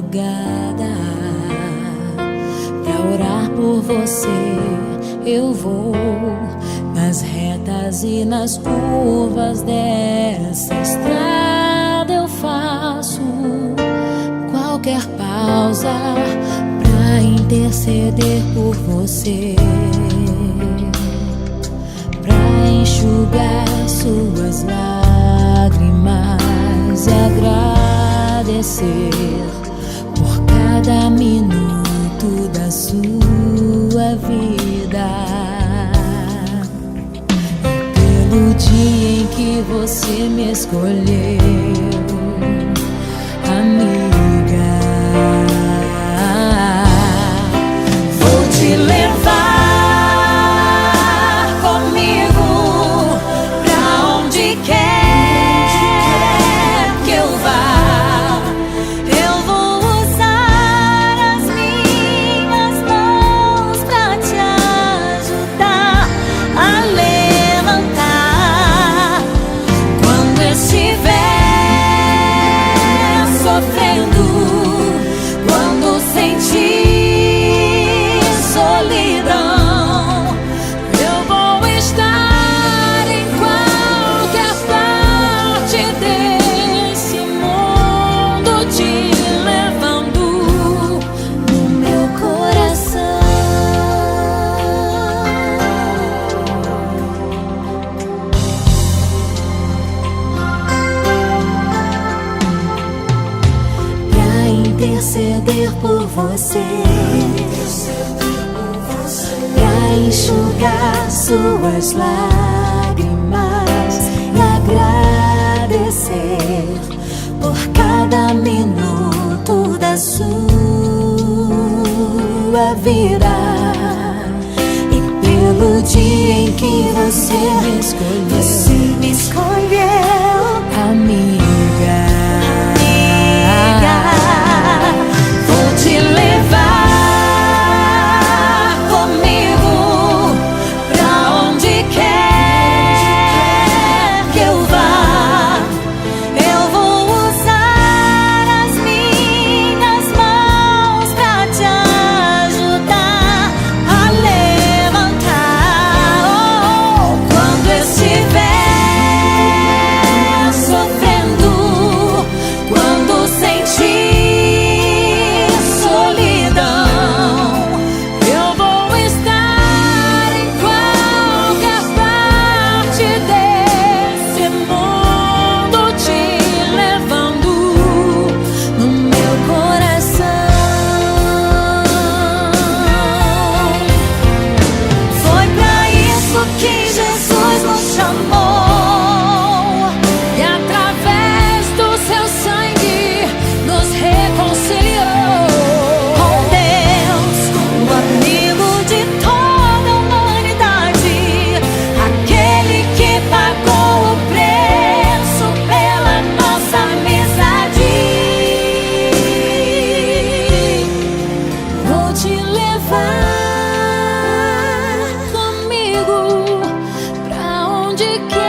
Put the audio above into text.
madrugada. Pra orar por você eu vou nas retas e nas curvas dessa estrada. Eu faço qualquer pausa pra interceder por você, pra enxugar suas lágrimas e agradecer por cada minuto da sua vida e pelo dia em que você me escolheu, amiga. Vou te levar comigo pra onde quer que eu vá. Eu vou usar as minhas mãos pra te ajudar a levantar quando estiver sofrendo, quando sentir solidão. Eu vou estar em qualquer parte desse mundo, te levando no meu coração. Pra interceder por você, pra enxugar suas lágrimas e agradecer por cada minuto da sua vida e pelo dia em que você me escolheu, amiga. Vou te levar comigo pra onde quer que eu vá. Eu vou usar as minhas mãos pra te ajudar a levantar. Quando estiver sofrendo, quando sentir solidão, eu vou estar em qualquer parte desse mundo, te levando no meu coração. Foi pra isso que Jesus nos chamou e através do seu sangue nos reconciliou com Deus, o amigo de toda a humanidade, aquele que pagou o preço pela nossa amizade. Vou te levar comigo pra onde quer